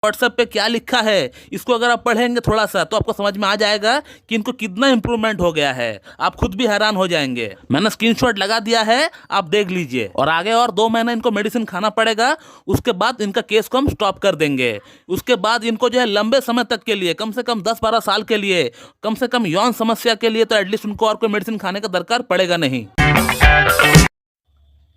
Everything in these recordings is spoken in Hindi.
व्हाट्सएप पे क्या लिखा है, इसको अगर आप पढ़ेंगे थोड़ा सा तो आपको समझ में आ जाएगा कि इनको कितना इंप्रूवमेंट हो गया है। आप खुद भी हैरान हो जाएंगे। मैंने स्क्रीनशॉट लगा दिया है, आप देख लीजिए। और आगे और 2 महीने इनको मेडिसिन खाना पड़ेगा, उसके बाद इनका केस को हम स्टॉप कर देंगे। उसके बाद इनको जो है लंबे समय तक के लिए, कम से कम 10-12 साल के लिए, कम से कम यौन समस्या के लिए तो एटलीस्ट उनको और कोई मेडिसिन खाने का दरकार पड़ेगा नहीं।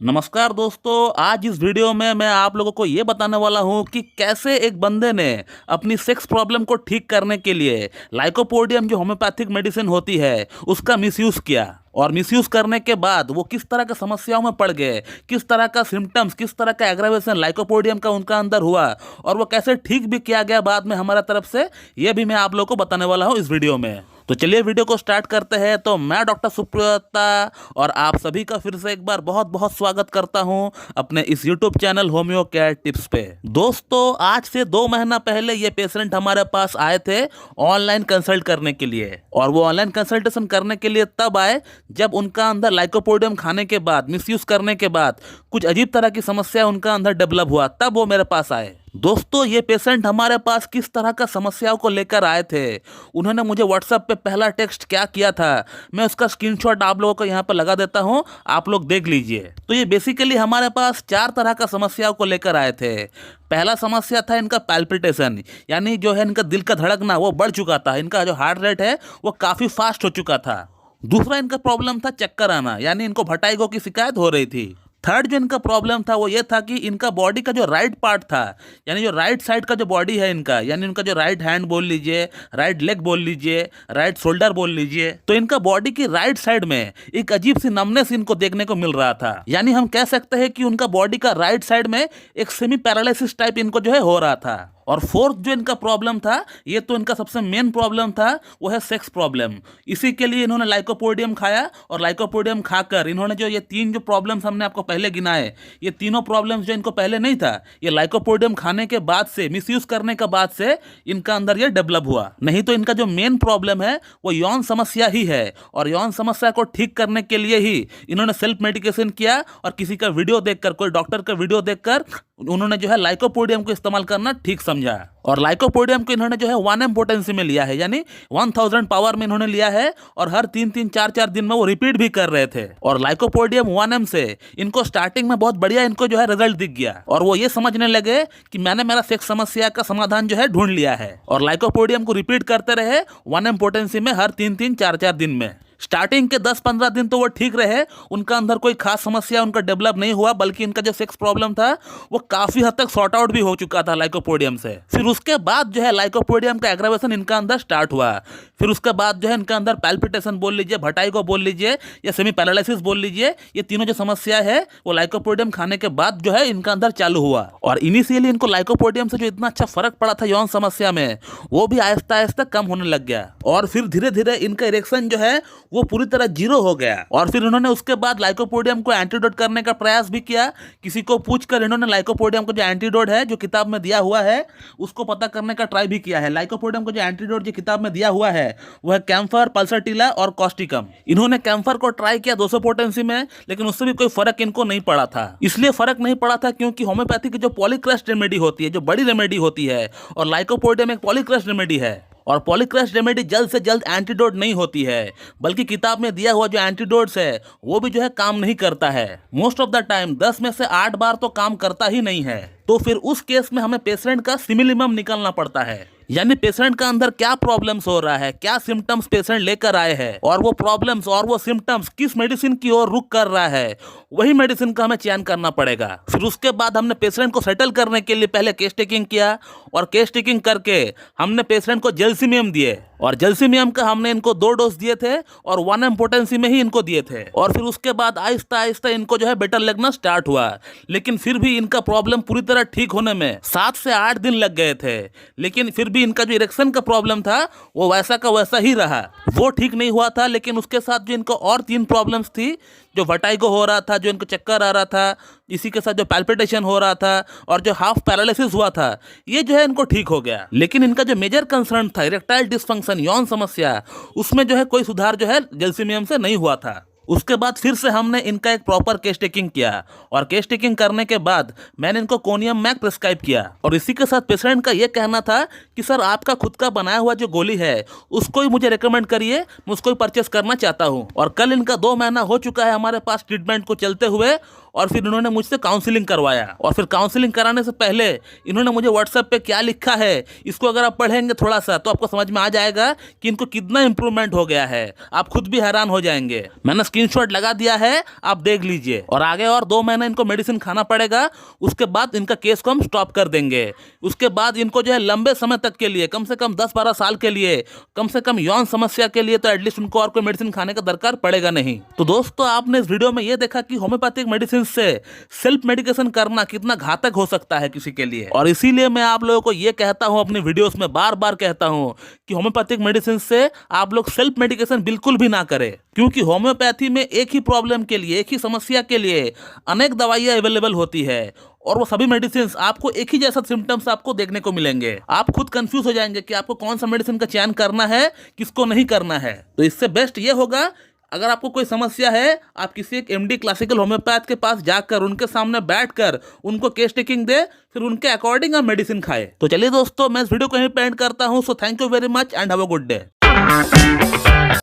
नमस्कार दोस्तों, आज इस वीडियो में मैं आप लोगों को ये बताने वाला हूँ कि कैसे एक बंदे ने अपनी सेक्स प्रॉब्लम को ठीक करने के लिए लाइकोपोडियम जो होम्योपैथिक मेडिसिन होती है उसका मिसयूज़ किया। और मिसयूज़ करने के बाद वो किस तरह के समस्याओं में पड़ गए, किस तरह का सिम्टम्स, किस तरह का एग्रावेशन लाइकोपोडियम का उनका अंदर हुआ, और वो कैसे ठीक भी किया गया बाद में हमारा तरफ से, ये भी मैं आप लोगों को बताने वाला हूँ इस वीडियो में। तो चलिए वीडियो को स्टार्ट करते हैं। तो मैं डॉक्टर सुप्रियता और आप सभी का फिर से एक बार बहुत बहुत स्वागत करता हूं अपने इस YouTube channel homeo care tips पे। दोस्तों, आज से 2 महीना पहले ये पेशेंट हमारे पास आए थे ऑनलाइन कंसल्ट करने के लिए। और वो ऑनलाइन कंसल्टेशन करने के लिए तब आए जब उनका अंदर लाइकोपोडियम खाने के बाद, मिसयूज करने के बाद कुछ अजीब तरह की समस्या उनका अंदर डेवलप हुआ, तब वो मेरे पास आए। दोस्तों, ये पेशेंट हमारे पास किस तरह का समस्याओं को लेकर आए थे, उन्होंने मुझे व्हाट्सएप पे पहला टेक्स्ट क्या किया था, मैं उसका स्क्रीनशॉट आप लोगों को यहाँ पर लगा देता हूँ, आप लोग देख लीजिए। तो ये बेसिकली हमारे पास 4 तरह का समस्याओं को लेकर आए थे। पहला समस्या था इनका पैल्पिटेशन, यानी जो है इनका दिल का धड़कना वो बढ़ चुका था, इनका जो हार्ट रेट है वो काफ़ी फास्ट हो चुका था। दूसरा इनका प्रॉब्लम था चक्कर आना, यानी इनको भटाइगो की शिकायत हो रही थी। थर्ड जो इनका प्रॉब्लम था वो ये था कि इनका बॉडी का जो राइट पार्ट था, यानी जो राइट साइड का जो बॉडी है इनका, यानी इनका जो राइट हैंड बोल लीजिए, राइट लेग बोल लीजिए, राइट शोल्डर बोल लीजिए, तो इनका बॉडी की राइट साइड में एक अजीब सी नमनेस इनको देखने को मिल रहा था। यानी हम कह सकते हैं कि उनका बॉडी का राइट साइड में एक सेमी पैरालिसिस टाइप इनको जो है हो रहा था। और फोर्थ जो इनका प्रॉब्लम था, ये तो इनका सबसे मेन प्रॉब्लम था, वो है सेक्स प्रॉब्लम। इसी के लिए इन्होंने लाइकोपोडियम खाया, और लाइकोपोडियम खाकर इन्होंने जो ये 3 जो प्रॉब्लम्स हमने आपको पहले गिनाए, ये तीनों प्रॉब्लम्स जो इनको पहले नहीं था, ये लाइकोपोडियम खाने के बाद से, मिसयूज करने के बाद से इनका अंदर ये डेवलप हुआ। नहीं तो इनका जो मेन प्रॉब्लम है वो यौन समस्या ही है। और यौन समस्या को ठीक करने के लिए ही इन्होंने सेल्फ मेडिकेशन किया, और किसी का वीडियो देखकर, कोई डॉक्टर का वीडियो देखकर उन्होंने जो है लाइकोपोडियम को इस्तेमाल करना ठीक समझा। और लाइकोपोडियम को इन्होंने जो है 1M पोटेंसी में लिया है, यानी 1000 पावर में इन्होंने लिया है, और हर 3-3, 4-4 दिन में वो रिपीट भी कर रहे थे। और लाइकोपोडियम 1M से इनको स्टार्टिंग में बहुत बढ़िया इनको जो है रिजल्ट दिख गया, और वो ये समझने लगे कि मैंने मेरा सेक्स समस्या का समाधान जो है ढूंढ लिया है। और लाइकोपोडियम को रिपीट करते रहे 1M पोटेंसी में हर 3-3, 4-4 दिन में। स्टार्टिंग के 10-15 दिन तो वो ठीक रहे, उनका अंदर कोई खास समस्या उनका डेवलप नहीं हुआ, बल्कि इनका जो सेक्स प्रॉब्लम था वो काफी हद तक सॉर्ट आउट भी हो चुका था लाइकोपोडियम से। फिर उसके बाद जो है लाइकोपोडियम का एग्रावेशन इनका अंदर स्टार्ट हुआ। फिर उसके बाद जो है इनका अंदर पैल्पिटेशन बोल लीजिए, भटाइगो बोल लीजिए, या सेमी पैरालिसिस बोल लीजिए, ये तीनों जो समस्या है वो लाइकोपोडियम खाने के बाद जो है इनका अंदर चालू हुआ। और इनिशियली इनको लाइकोपोडियम से जो इतना अच्छा फर्क पड़ा था यौन समस्या में, वो भी आहिस्ता आहिस्ता कम होने लग गया। और फिर धीरे धीरे इनका इरेक्शन जो है वो पूरी तरह 0 हो गया। और फिर इन्होंने उसके बाद लाइकोपोडियम को एंटीडोट करने का प्रयास भी किया। किसी को पूछकर इन्होंने लाइकोपोडियम को जो एंटीडोट है, जो किताब में दिया हुआ है, उसको पता करने का ट्राई भी किया है। लाइकोपोडियम को जो एंटीडोट जो किताब में दिया हुआ है वो है कैम्फर, पल्सरटिला और कॉस्टिकम। इन्होंने कैम्फर को ट्राई किया 200 पोटेंसी में, लेकिन उससे भी कोई फर्क इनको नहीं पड़ा था। इसलिए फर्क नहीं पड़ा था क्योंकि होम्योपैथी की जो पॉलीक्रस्ट रेमेडी होती है, जो बड़ी रेमेडी होती है, और लाइकोपोडियम एक पॉलीक्रस्ट रेमेडी है। और पॉलीक्रस्ट रेमेडी जल्द से जल्द एंटीडोट नहीं होती है, बल्कि किताब में दिया हुआ जो एंटीडोट्स है वो भी जो है काम नहीं करता है। मोस्ट ऑफ द टाइम 10 में से 8 बार तो काम करता ही नहीं है। तो फिर उस केस में हमें पेशेंट का सिमिलिमम निकालना पड़ता है, यानी पेशेंट का अंदर क्या प्रॉब्लम्स हो रहा है, क्या सिम्टम्स पेशेंट लेकर आए हैं, और वो प्रॉब्लम्स और वो सिम्टम्स किस मेडिसिन की ओर रुख कर रहा है, वही मेडिसिन का हमें चयन करना पड़ेगा। फिर उसके बाद हमने पेशेंट को सेटल करने के लिए पहले केस टेकिंग किया, और केस टेकिंग करके हमने पेशेंट को जेल्सिमियम दिए, और जेल्सिमियम का हमने इनको 2 डोज दिए थे, और 1M पोटेंसी में ही इनको दिए थे। और फिर उसके बाद आहिस्ता आहिस्ता इनको जो है बेटर लगना स्टार्ट हुआ। लेकिन फिर भी इनका प्रॉब्लम पूरी तरह ठीक होने में 7 से 8 दिन लग गए थे। लेकिन फिर भी इनका जो इरेक्शन का प्रॉब्लम था वो वैसा का वैसा ही रहा, वो ठीक नहीं हुआ था। लेकिन उसके साथ जो इनको और 3 प्रॉब्लम्स थी, जो वर्टाइगो हो रहा था, जो इनको चक्कर आ रहा था, इसी के साथ जो पैल्पिटेशन हो रहा था, और जो हाफ पैरालिसिस हुआ था, ये जो है इनको ठीक हो गया। लेकिन इनका जो मेजर कंसर्न था, इरेक्टाइल डिसफंक्शन, यौन समस्या, उसमें जो है कोई सुधार जो है जेल्सिमियम से नहीं हुआ था। उसके बाद फिर से हमने इनका एक प्रॉपर केस टेकिंग किया और केस टेकिंग करने के बाद मैंने इनको कोनियम मैक प्रिस्क्राइब किया और इसी के साथ पेशेंट का ये कहना था कि सर आपका खुद का बनाया हुआ जो गोली है उसको ही मुझे रेकमेंड करिए, मैं उसको ही परचेस करना चाहता हूँ। और कल इनका 2 महीना हो चुका है हमारे पास ट्रीटमेंट को चलते हुए और फिर इन्होंने मुझसे काउंसलिंग करवाया और फिर काउंसलिंग कराने से पहले इन्होंने मुझे व्हाट्सएप पे क्या लिखा है इसको अगर आप पढ़ेंगे थोड़ा सा तो आपको समझ में आ जाएगा कि इनको कितना इंप्रूवमेंट हो गया है। आप खुद भी हैरान हो जाएंगे। मैंने स्क्रीनशॉट लगा दिया है, आप देख लीजिए। और आगे और 2 महीने इनको मेडिसिन खाना पड़ेगा, उसके बाद इनका केस को हम स्टॉप कर देंगे। उसके बाद इनको जो है लंबे समय तक के लिए, कम से कम 10-12 साल के लिए, कम से कम यौन समस्या के लिए तो एटलीस्ट उनको और कोई मेडिसिन खाने का दरकार पड़ेगा नहीं। तो दोस्तों आपने इस वीडियो में ये देखा कि होम्योपैथिक मेडिसिन से सेल्फ मेडिकेशन करना कितना घातक हो सकता है किसी के लिए। और इसीलिए मैं आप लोगों को ये कहता हूं, अपनी वीडियोस में बार बार कहता हूं कि होम्योपैथिक मेडिसिन से आप लोग सेल्फ मेडिकेशन बिल्कुल भी ना करें, क्योंकि होम्योपैथी में एक ही प्रॉब्लम के लिए, एक ही समस्या के लिए अनेक दवाइयां अवेलेबल होती है और वो सभी मेडिसिन आपको एक ही जैसा सिम्टम्स आपको देखने को मिलेंगे। आप खुद कंफ्यूज हो जाएंगे कि आपको कौन सा मेडिसिन का चयन करना है, किसको नहीं करना है। तो इससे बेस्ट ये होगा, अगर आपको कोई समस्या है आप किसी एक एमडी क्लासिकल होम्योपैथ के पास जाकर उनके सामने बैठकर उनको केस टेकिंग दे, फिर उनके अकॉर्डिंग आप मेडिसिन खाए। तो चलिए दोस्तों मैं इस वीडियो को यहीं पे एंड करता हूं। So thank you very much and have a good day.